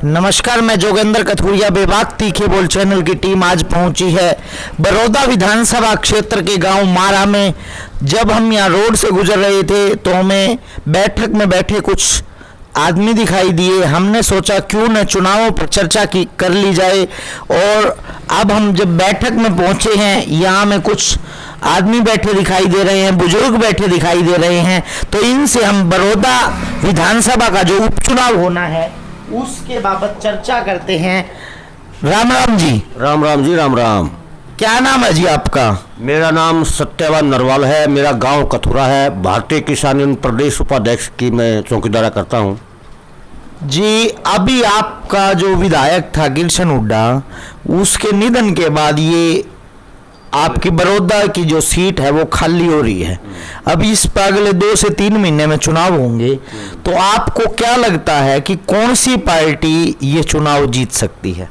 नमस्कार, मैं जोगेंद्र कथुरिया। बेबाक तीखे बोल चैनल की टीम आज पहुंची है बड़ौदा विधानसभा क्षेत्र के गांव मारा में। जब हम यहां रोड से गुजर रहे थे तो हमें बैठक में बैठे कुछ आदमी दिखाई दिए। हमने सोचा क्यों न चुनावों पर चर्चा कर ली जाए। और अब हम जब बैठक में पहुंचे हैं, यहाँ हमें कुछ आदमी बैठे दिखाई दे रहे हैं, बुजुर्ग बैठे दिखाई दे रहे हैं। तो इनसे हम बड़ौदा विधानसभा का जो उपचुनाव होना है उसके बाबत चर्चा करते हैं। राम राम जी। राम राम जी, राम राम। क्या नाम है जी आपका? मेरा नाम सत्यवान नरवाल है। मेरा गांव कथुरा है। भारतीय किसान यूनियन प्रदेश उपाध्यक्ष की मैं चौकीदारा करता हूं। जी, अभी आपका जो विधायक था गुलशन हुड्डा, उसके निधन के बाद ये आपकी बड़ौदा की जो सीट है वो खाली हो रही है। अब इस पर अगले 2 से 3 महीने में चुनाव होंगे, तो आपको क्या लगता है कि कौन सी पार्टी ये चुनाव जीत सकती है?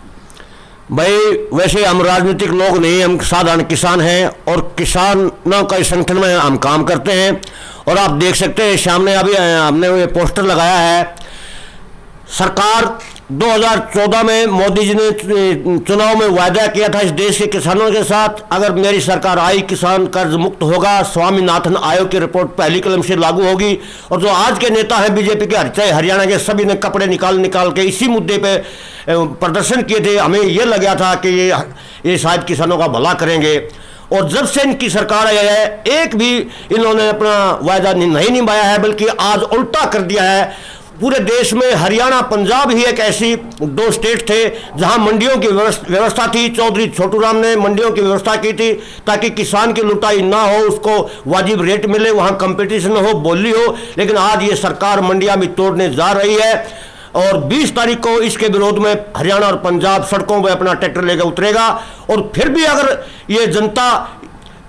भाई, वैसे हम राजनीतिक लोग नहीं, हम साधारण किसान हैं और किसानों का इस संगठन में हम काम करते हैं। और आप देख सकते हैं सामने अभी हमने ये पोस्टर लगाया है। सरकार 2014 में मोदी जी ने चुनाव में वायदा किया था इस देश के किसानों के साथ, अगर मेरी सरकार आई किसान कर्ज मुक्त होगा, स्वामीनाथन आयोग की रिपोर्ट पहली कलम से लागू होगी। और जो आज के नेता हैं बीजेपी के, चाहे हरियाणा के, सभी ने कपड़े निकाल के इसी मुद्दे पे प्रदर्शन किए थे। हमें ये लगा था कि ये शायद किसानों का भला करेंगे। और जब से इनकी सरकार आई है, एक भी इन्होंने अपना वायदा नहीं निभाया है, बल्कि आज उल्टा कर दिया है। पूरे देश में हरियाणा, पंजाब ही एक ऐसी 2 स्टेट थे जहां मंडियों की व्यवस्था थी। चौधरी छोटू राम ने मंडियों की व्यवस्था की थी ताकि किसान की लुटाई ना हो, उसको वाजिब रेट मिले, वहां कंपटीशन हो, बोली हो। लेकिन आज ये सरकार मंडियां भी तोड़ने जा रही है और 20 तारीख को इसके विरोध में हरियाणा और पंजाब सड़कों पर अपना ट्रैक्टर लेकर उतरेगा। और फिर भी अगर ये जनता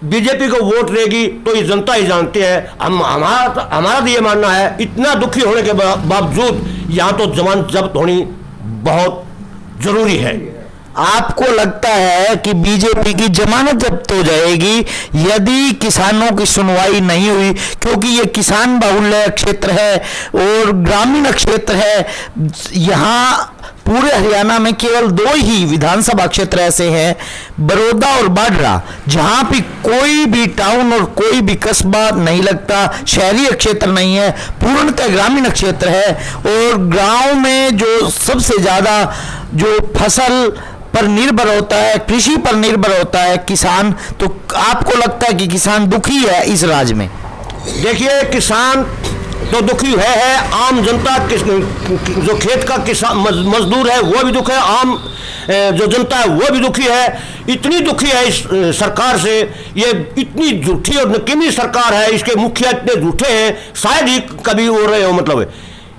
बीजेपी को वोट देगी तो ये जनता ही जानती है। हमारा तो ये मानना है, इतना दुखी होने के बावजूद यहाँ तो जमानत जब्त होनी बहुत जरूरी है। आपको लगता है कि बीजेपी की जमानत जब्त हो जाएगी यदि किसानों की सुनवाई नहीं हुई? क्योंकि ये किसान बाहुल्य क्षेत्र है और ग्रामीण क्षेत्र है। यहाँ पूरे हरियाणा में केवल 2 ही विधानसभा क्षेत्र ऐसे हैं, बड़ौदा और बाडरा, जहां पे कोई भी टाउन और कोई भी कस्बा नहीं लगता, शहरी क्षेत्र नहीं है, पूर्णतः ग्रामीण क्षेत्र है। और गांव में जो सबसे ज्यादा जो फसल पर निर्भर होता है, कृषि पर निर्भर होता है किसान, तो आपको लगता है कि किसान दुखी है इस राज्य में? देखिए, किसान तो दुखी है। आम जनता, जो खेत का किसान मजदूर है वो भी दुखी है, आम जो जनता है वो भी दुखी है। इतनी दुखी है इस सरकार से। ये इतनी झूठी और नकीमी सरकार है, इसके मुखिया इतने झूठे हैं, शायद ही कभी हो रहे हो, मतलब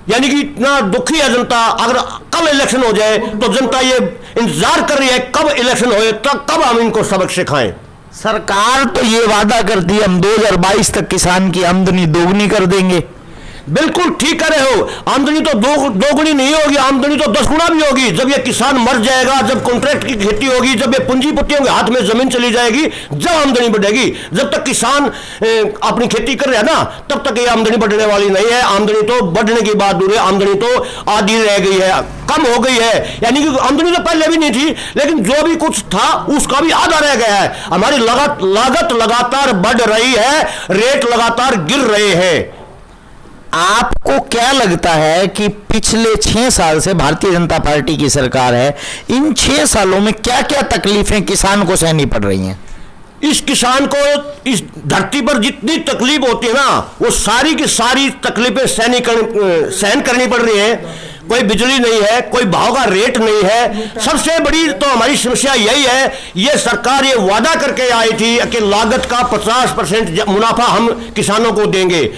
यानी कि इतना दुखी है जनता। अगर कल इलेक्शन हो जाए तो जनता ये इंतजार कर रही है कब इलेक्शन हो, कब हम इनको सबक सिखाएं। सरकार तो ये वादा करती है हम 2022 तक किसान की आमदनी दोगुनी कर देंगे। बिल्कुल ठीक कह रहे हो। आमदनी तो दोगुनी नहीं होगी, आमदनी तो 10 गुना भी होगी। जब ये किसान मर जाएगा, जब कॉन्ट्रैक्ट की खेती होगी, जब ये पूंजीपतियों के हाथ में जमीन चली जाएगी, जब आमदनी बढ़ेगी। जब तक किसान अपनी खेती कर रहा है ना, तब तक ये आमदनी बढ़ने वाली नहीं है। आमदनी तो बढ़ने की बात दूर है, आमदनी तो आधी रह गई है, कम हो गई है। यानी कि आमदनी तो पहले भी नहीं थी, लेकिन जो भी कुछ था उसका भी आधा रह गया है। हमारी लागत लगातार बढ़ रही है, रेट लगातार गिर रहे हैं। आपको क्या लगता है कि पिछले 6 साल से भारतीय जनता पार्टी की सरकार है, इन 6 सालों में क्या क्या तकलीफें किसान को सहनी पड़ रही हैं? इस किसान को इस धरती पर जितनी तकलीफ होती है ना, वो सारी की सारी तकलीफें सहन करनी पड़ रही है। कोई बिजली नहीं है, कोई भाव का रेट नहीं है। सबसे बड़ी तो हमारी समस्या यही है, ये सरकार ये वादा करके आई थी कि लागत का 50% मुनाफा हम किसानों को देंगे।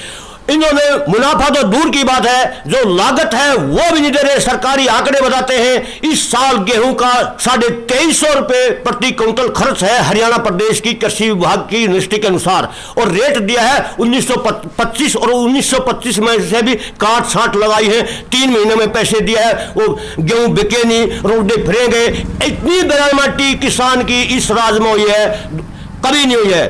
इन्होंने मुनाफा तो दूर की बात है, जो लागत है वो भी नहीं दे रहे। सरकारी आंकड़े बताते हैं इस साल गेहूं का 2350 रुपए प्रति क्विंटल खर्च है हरियाणा प्रदेश की कृषि विभाग की यूनिवर्सिटी के अनुसार। और रेट दिया है 1925, और 1925 में से भी काट छांट लगाई है। 3 महीने में पैसे दिया है, वो गेहूं बिके नहीं, रोडे फिरेंगे। इतनी बेरहमती किसान की इस राज्य में हुई है, कभी नहीं हुई है।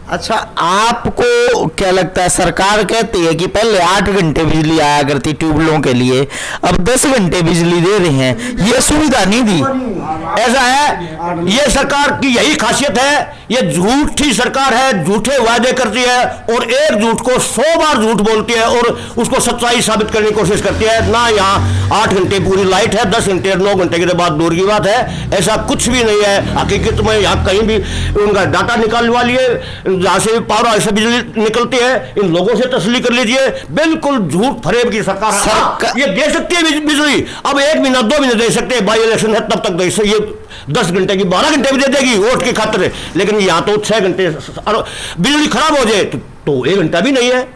अच्छा, आपको क्या लगता है, सरकार कहती है कि पहले 8 घंटे बिजली आया करती ट्यूबवेलों के लिए, अब 10 घंटे बिजली दे रहे हैं, ये सुविधा नहीं दी। ऐसा है, ये सरकार की यही खासियत है, ये झूठी सरकार है, झूठे वादे करती है और एक झूठ को 100 बार झूठ बोलती है और उसको सच्चाई साबित करने की कोशिश करती है ना। यहाँ 8 घंटे पूरी लाइट है, 10 घंटे 9 घंटे की बात दूर की बात है, ऐसा कुछ भी नहीं है। हकीकत में यहाँ कहीं भी उनका डाटा निकालवा लिए, जहाँ से भी पावर ऐसे बिजली निकलती है, इन लोगों से तसल्ली कर लीजिए, बिल्कुल झूठ फरेब की सरकार है। हाँ, ये दे सकती है बिजली, अब 1 महीना 2 महीने दे सकते हैं, बाई इलेक्शन है तब तक दे, ये 10 घंटे की 12 घंटे भी दे देगी वोट की खातिर, लेकिन यहाँ तो 6 घंटे बिजली खराब हो जाए तो 1 घंटा भी नहीं है।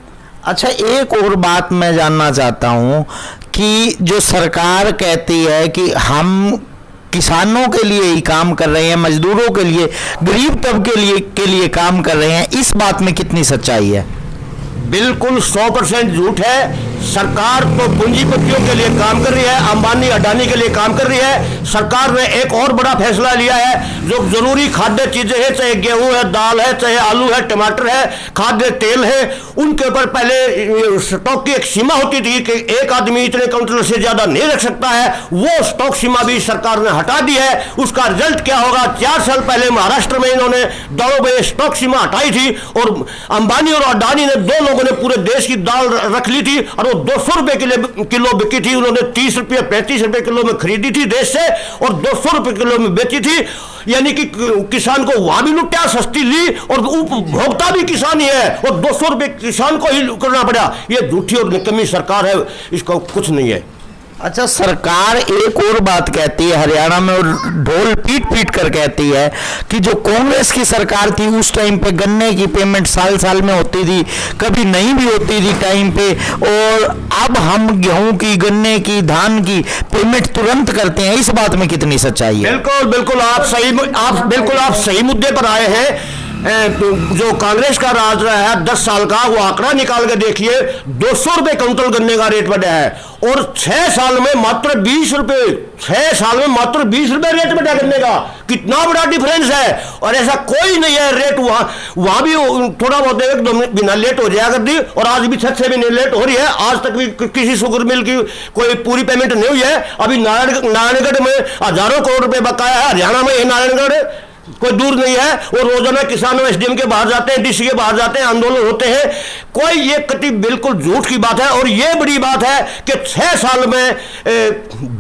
अच्छा, एक और बात मैं जानना चाहता हूं कि जो सरकार कहती है कि हम किसानों के लिए ही काम कर रहे हैं, मजदूरों के लिए, गरीब तबके के लिए काम कर रहे हैं, इस बात में कितनी सच्चाई है? बिल्कुल 100% झूठ है। सरकार तो पूंजीपतियों के लिए काम कर रही है, अंबानी अडानी के लिए काम कर रही है। सरकार ने एक और बड़ा फैसला लिया है, जो जरूरी खाद्य चीजें हैं, चाहे गेहूं है, दाल है, चाहे आलू है, टमाटर है, खाद्य तेल है, उनके ऊपर पहले स्टॉक की एक सीमा होती थी कि एक आदमी इतने काउंटर से ज्यादा नहीं रख सकता है, वो स्टॉक सीमा भी सरकार ने हटा दी है। उसका रिजल्ट क्या होगा? 4 साल पहले महाराष्ट्र में इन्होंने दालों में स्टॉक सीमा हटाई थी और अंबानी और अडानी ने 2 लोगों ने पूरे देश की दाल रख ली थी और वो 200 रुपए किलो बिकी थी। उन्होंने 30 रुपये 35 रुपए किलो में खरीदी थी देश से और 200 रुपए किलो में बेची थी, यानी कि किसान को वहां भी लुट्या, सस्ती ली और उपभोक्ता भी किसान ही है और 200 रुपए किसान को ही करना पड़ा। ये झूठी और निकम्मी सरकार है, इसका कुछ नहीं है। अच्छा, सरकार एक और बात कहती है हरियाणा में, और ढोल पीट पीट कर कहती है कि जो कांग्रेस की सरकार थी उस टाइम पे गन्ने की पेमेंट साल साल में होती थी, कभी नहीं भी होती थी टाइम पे, और अब हम गेहूं की, गन्ने की, धान की पेमेंट तुरंत करते हैं, इस बात में कितनी सच्चाई है? बिल्कुल बिल्कुल आप सही मुद्दे पर आए हैं। जो कांग्रेस का राज रहा है 10 साल का, वो आंकड़ा निकाल के देखिए, 200 रुपए क्विंटल गन्ने का रेट बढ़ा है और 6 साल में मात्र 20 रुपए, 6 साल में मात्र 20 रुपए रेट बढ़ा गन्ने का। कितना बड़ा डिफरेंस है। और ऐसा कोई नहीं है रेट वहां भी थोड़ा बहुत एकदम बिना लेट हो जाया करती, और आज भी 6 महीने लेट हो रही है। आज तक भी किसी शुगर मिल की कोई पूरी पेमेंट नहीं हुई है। अभी नारायणगढ़ में हजारों करोड़ रुपए बकाया है, हरियाणा में ये नारायणगढ़ कोई दूर नहीं है। और रोजाना किसानों एसडीएम के बाहर जाते हैं, डीसी के बाहर जाते हैं, आंदोलन होते हैं। कोई ये कति बिल्कुल झूठ की बात है। और ये बड़ी बात है कि 6 साल में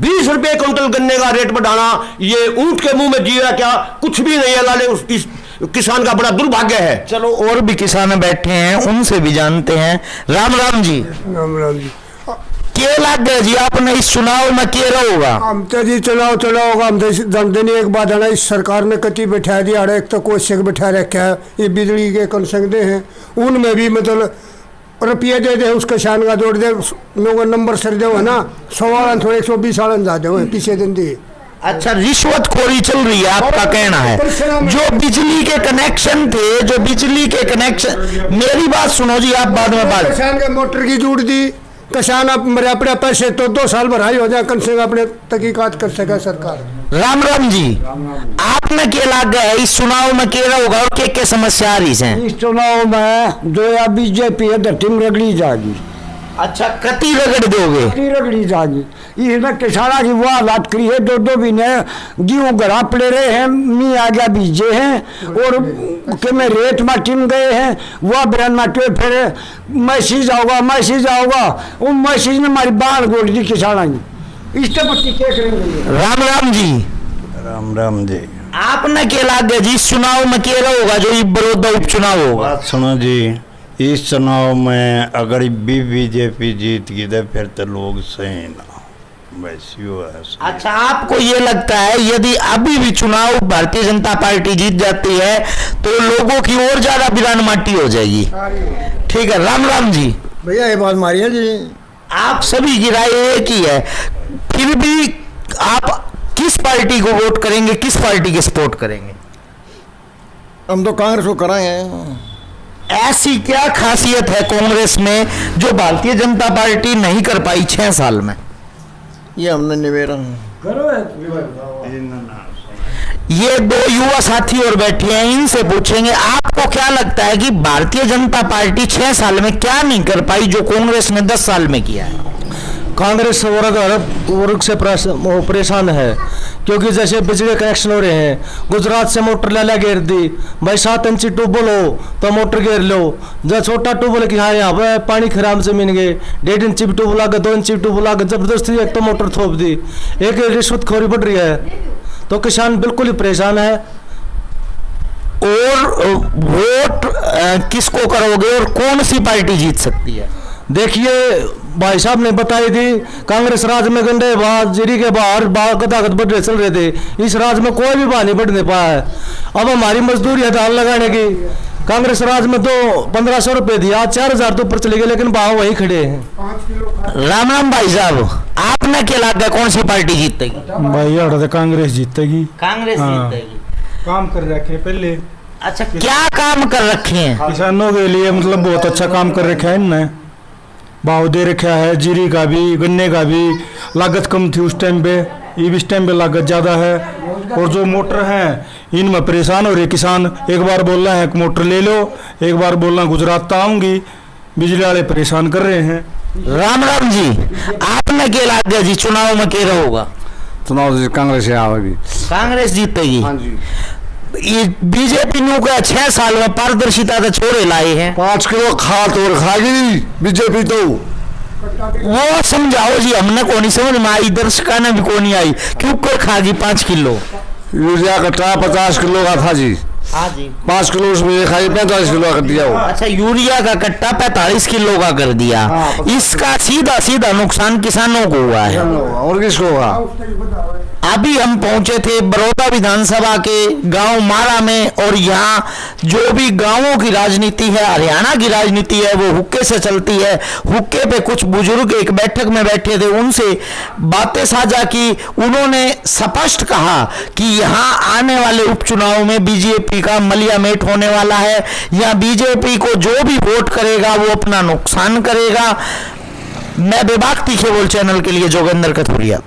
20 रुपए क्विंटल गन्ने का रेट बढ़ाना, ये ऊंट के मुंह में जीरा क्या, कुछ भी नहीं है। लाले इस किसान का बड़ा दुर्भाग्य है। चलो, और भी किसान बैठे हैं, उनसे भी जानते हैं। राम राम जी। राम राम जी। क्या लग गया जी आपने इस चुनाव में क्या होगा? हम तो जी चुनाव होगा, हम तो जानते नहीं। एक बात है ना, इस सरकार ने कति बैठा दिया, एक तो कोई से बैठा रखा है, ये बिजली के कंसंगते हैं, उनमें भी मतलब रुपये दे दे, उस किसान का जोड़ दे, लोगों नंबर सर दे है ना, 100 थोड़े 120 साल ज्यादा हुए पीछे दिन दी। अच्छा, रिश्वतखोरी चल रही है आपका कहना है। जो बिजली के कनेक्शन थे, जो बिजली के कनेक्शन, मेरी बात सुनो जी, आप बाद में बात। किसान के मोटर की जोड़ दी, किसान अपने पैसे तो 2 साल भराई हो जाए, कम से कम अपने तहकीकात कर सके सरकार। राम राम जी। आपने क्या लग गया इस चुनाव में क्या होगा और क्या समस्या आ रही है? इस चुनाव में जो या बीजेपी है धरती में रगड़ी जाएगी। अच्छा, कति रगड़ दोगे? रगड़ी जाएगी। इसमें किसाना की वो हालात करी है, 2 महीने गेहूँ घरा पड़े रहे हैं, मी आ गया बीजे हैं और के में रेत में टिम गए हैं, वह बयान में फिर मैसेज आओगा वो मैसेज ने हमारी बाढ़ गोड़ दी किसाना की। इस पट्टी क्या करेंगे? राम राम जी। राम राम जी। आपने क्या लग गया जी इस चुनाव में क्या होगा जो ये बड़ौदा उपचुनाव होगा? बात सुनो जी, इस चुनाव में अगर भी बीजेपी जीत गई तो फिर तो लोग सही ना, बस यो है। अच्छा, आपको ये लगता है यदि अभी भी चुनाव भारतीय जनता पार्टी जीत जाती है तो लोगों की और ज्यादा बिरान माटी हो जाएगी? ठीक है, राम राम जी। भैया ये बात मारी है जी, आप सभी की राय एक ही है, फिर भी आप किस पार्टी को वोट करेंगे, किस पार्टी के सपोर्ट करेंगे? हम तो कांग्रेस को कराएंगे। ऐसी क्या खासियत है कांग्रेस में जो भारतीय जनता पार्टी नहीं कर पाई 6 साल में? ये हमने निवेदन ये दो युवा साथी और बैठे हैं, इनसे पूछेंगे आपको क्या लगता है कि भारतीय जनता पार्टी 6 साल में क्या नहीं कर पाई जो कांग्रेस ने 10 साल में किया है? कांग्रेस वर्ग से परेशान है, क्योंकि जैसे बिजली कनेक्शन हो रहे हैं, गुजरात से मोटर ले घेर दी भाई, 7 इंची ट्यूबवेल हो तो मोटर घेर लो, जब छोटा ट्यूबवेल की हाँ यहाँ पर पानी खराब जमीन गए, 1.5 इंची ट्यूबवेल आगे, 2 इंची ट्यूबवेल आगे, जबरदस्ती एक तो मोटर थोप दी, एक रिश्वतखोरी बढ़ रही है, तो किसान बिल्कुल ही परेशान है। और वोट किसको करोगे और कौन सी पार्टी जीत सकती है? देखिए भाई साहब ने बताई थी, कांग्रेस राज में गंडे बाहर जीरी के बाहर गदागद बढ़ चल रहे थे, इस राज में कोई भी बाहर नहीं बढ़ने पाया है। अब हमारी मजदूरी है धान लगाने की, कांग्रेस राज में तो 1500 रुपये दिया, 4000 तो ऊपर चले गए, लेकिन भाव वही खड़े हैं। राम राम भाई साहब, आपने क्या लगता है कौन सी पार्टी जीतेगी? भाई यार कांग्रेस जीतेगी। कांग्रेस जीतेगी। काम कर रखे हैं पहले। अच्छा, क्या काम कर रखे हैं? किसानों के लिए मतलब बहुत अच्छा काम कर रखा है इनने, भाव दे रखा है, जीरी का भी गन्ने का भी। लागत कम थी उस टाइम पे, इस टाइम पे लागत ज़्यादा है। और जो मोटर हैं इनमें परेशान हो रहे किसान, एक बार बोल रहे हैं मोटर ले लो, एक बार बोल रहे हैं गुजरात तो आऊँगी, बिजली वाले परेशान कर रहे हैं। राम राम जी, आपने क्या लगता है जी चुनाव में क्या होगा? चुनाव कांग्रेस आवेगी। कांग्रेस जीतेगी। हाँ जी। ये बीजेपी नु का 6 साल में पारदर्शिता तो छोड़े लाए हैं। 5 किलो खाद और खागी बीजेपी तो वो समझाओ जी, हमने को नहीं समझ में आई, दर्शका ने भी को नहीं आई, क्यों कर खागी 5 किलो? यूरिया कट्टा 50 किलो का था जी। हाँ जी। 5 किलो उसमें ये खाई 45 किलो का कर दिया वो। अच्छा, यूरिया का कट्टा 45 किलो का कर दिया। इसका सीधा सीधा नुकसान किसानों को हुआ है। और किसको होगा? अभी हम पहुंचे थे बड़ौदा विधानसभा के गांव मारा में, और यहाँ जो भी गांवों की राजनीति है, हरियाणा की राजनीति है, वो हुक्के से चलती है। हुक्के पे कुछ बुजुर्ग एक बैठक में बैठे थे, उनसे बातें साझा की। उन्होंने स्पष्ट कहा कि यहाँ आने वाले उपचुनाव में बीजेपी का मलियामेट होने वाला है। यहाँ बीजेपी को जो भी वोट करेगा वो अपना नुकसान करेगा। मैं बेबाक तीखे बोल चैनल के लिए जोगेंद्र कथुरिया।